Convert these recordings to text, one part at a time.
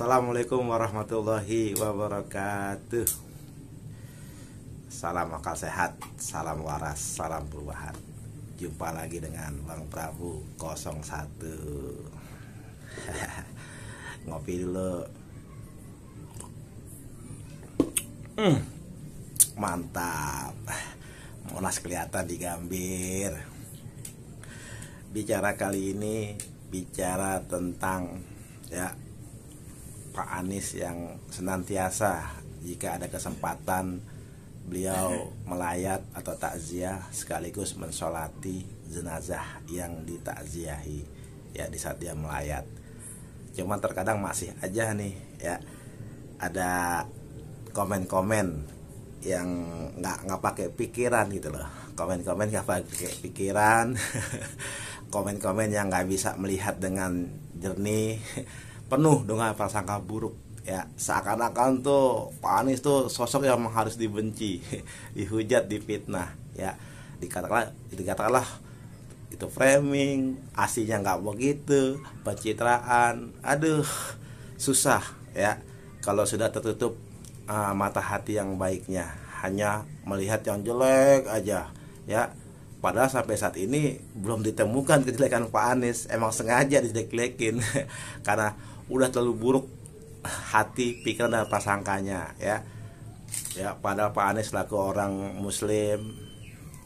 Assalamualaikum warahmatullahi wabarakatuh. Salam akal sehat, salam waras, salam perubahan. Jumpa lagi dengan Bang Prabu 01. Ngopi dulu. Mantap. Monas kelihatan di Gambir. Bicara kali ini bicara tentang Pak Anies yang senantiasa jika ada kesempatan beliau melayat atau takziah sekaligus mensolati jenazah yang ditakziahi di saat dia melayat. Cuman terkadang masih aja nih ada komen-komen yang nggak pakai pikiran gitu loh. Komen-komen nggak pakai pikiran. Komen-komen yang nggak bisa melihat dengan jernih, penuh dengan prasangka buruk seakan-akan tuh Pak Anies tuh sosok yang harus dibenci, dihujat, difitnah dikatakanlah itu framing, aslinya nggak begitu, pencitraan. Aduh, susah kalau sudah tertutup mata hati yang baiknya, hanya melihat yang jelek aja Padahal sampai saat ini belum ditemukan kejelekan Pak Anies. Emang sengaja dijelek-jelekin karena udah terlalu buruk hati, pikiran dan prasangkanya padahal Pak Anies selaku orang muslim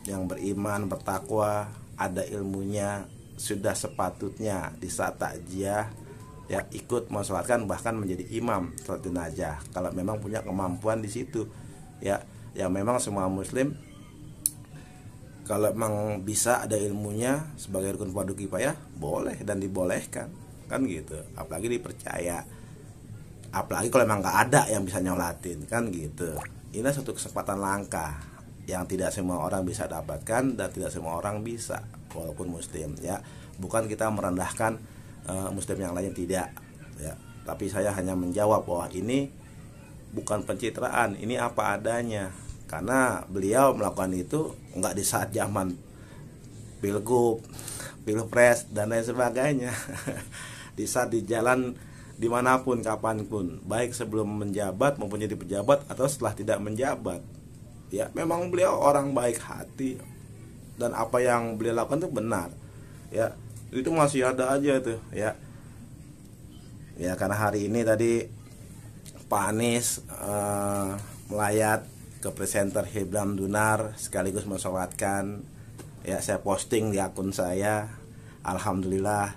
yang beriman, bertakwa, ada ilmunya, sudah sepatutnya di saat takziah ikut mensolatkan, bahkan menjadi imam salat jenazah kalau memang punya kemampuan di situ yang memang semua muslim kalau memang bisa ada ilmunya sebagai rukun fardu kifayah boleh dan dibolehkan kan gitu, apalagi dipercaya, apalagi kalau memang nggak ada yang bisa nyolatin kan gitu. Ini satu kesempatan langka yang tidak semua orang bisa dapatkan dan tidak semua orang bisa walaupun muslim bukan kita merendahkan muslim yang lain, tidak tapi saya hanya menjawab bahwa ini bukan pencitraan, ini apa adanya. Karena beliau melakukan itu nggak di saat zaman pilgub, pilpres dan lain sebagainya. Di saat di jalan dimanapun, kapanpun, baik sebelum menjabat maupun jadi pejabat atau setelah tidak menjabat. Memang beliau orang baik hati dan apa yang beliau lakukan itu benar. Itu masih ada aja tuh karena hari ini tadi Pak Anies melayat ke presenter Hilbram Dunar sekaligus mensolatkan saya posting di akun saya. Alhamdulillah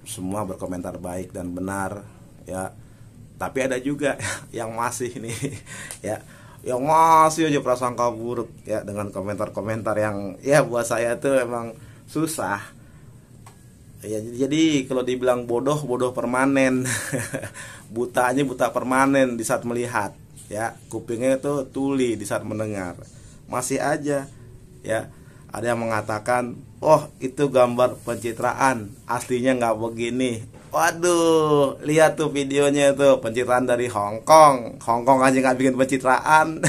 semua berkomentar baik dan benar tapi ada juga yang masih nih yang masih aja prasangka buruk dengan komentar-komentar yang buat saya tuh emang susah jadi kalau dibilang bodoh permanen. Butanya buta permanen di saat melihat kupingnya itu tuli di saat mendengar. Masih aja ada yang mengatakan, oh itu gambar pencitraan, aslinya nggak begini. Waduh, lihat tuh videonya itu, pencitraan dari Hong Kong aja nggak bikin pencitraan.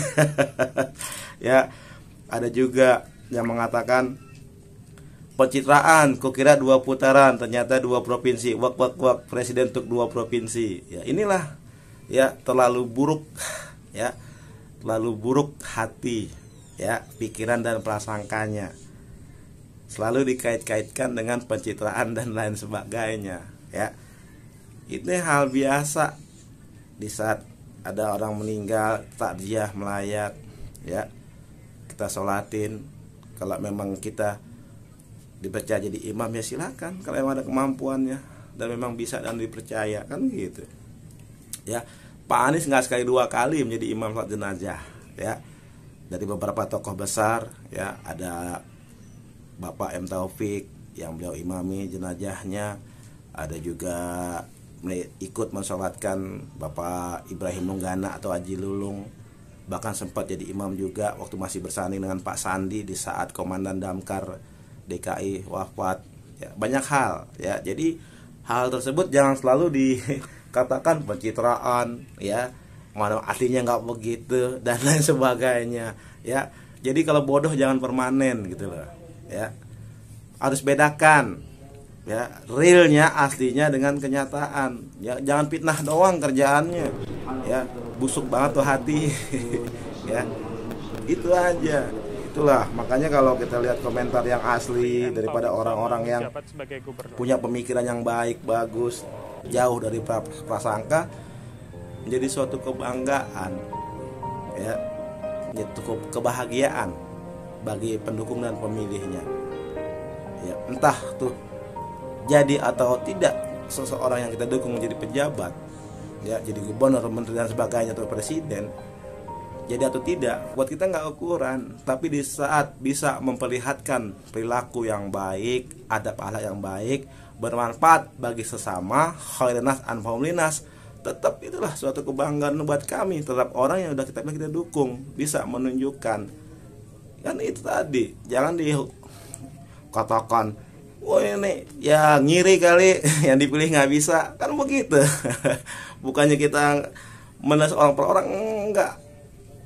Ada juga yang mengatakan pencitraan, kukira 2 putaran, ternyata 2 provinsi. Wak presiden untuk 2 provinsi. Inilah terlalu buruk terlalu buruk hati pikiran dan prasangkanya, selalu dikait-kaitkan dengan pencitraan dan lain sebagainya Ini hal biasa di saat ada orang meninggal, takziah, melayat kita sholatin. Kalau memang kita dipercaya jadi imam silakan, kalau memang ada kemampuannya dan memang bisa dan dipercaya kan gitu Pak Anies nggak sekali 2 kali menjadi imam salat jenazah dari beberapa tokoh besar ada Bapak M. Taufik yang beliau imami jenazahnya, ada juga ikut mensolatkan Bapak Ibrahim Lunggana atau Haji Lulung, bahkan sempat jadi imam juga waktu masih bersanding dengan Pak Sandi di saat Komandan Damkar DKI wafat. Banyak hal jadi hal tersebut jangan selalu dikatakan pencitraan mana aslinya nggak begitu dan lain sebagainya jadi kalau bodoh jangan permanen gitu loh harus bedakan ya, realnya aslinya dengan kenyataan. Ya, jangan fitnah doang kerjaannya. Ya, busuk banget tuh hati. Ya, itu aja. Itulah makanya kalau kita lihat komentar yang asli daripada orang-orang yang punya pemikiran yang baik, bagus, jauh dari prasangka, menjadi suatu kebanggaan, ya, menjadi cukup kebahagiaan bagi pendukung dan pemilihnya. Ya, entah tuh jadi atau tidak seseorang yang kita dukung menjadi pejabat, ya, jadi gubernur, menteri dan sebagainya, atau presiden, jadi atau tidak, buat kita nggak ukuran. Tapi di saat bisa memperlihatkan perilaku yang baik, adab akhlak yang baik, bermanfaat bagi sesama, khairunas anfa'um linnas, tetap itulah suatu kebanggaan buat kami. Tetap orang yang udah kita dukung bisa menunjukkan, kan itu tadi. Jangan dikatakan, wah ini ya ngiri kali, yang dipilih nggak bisa, kan begitu. Bukannya kita menes orang per orang, enggak,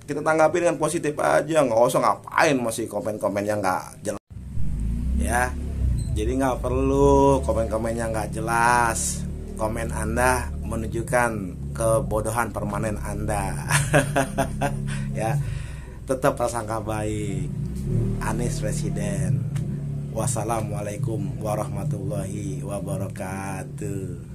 kita tanggapi dengan positif aja, nggak usah ngapain masih komen-komen yang nggak jelas, ya. Jadi nggak perlu komen-komen yang nggak jelas. Komen Anda menunjukkan kebodohan permanen Anda. Ya, tetap prasangka baik. Anies Presiden. Wassalamualaikum warahmatullahi wabarakatuh.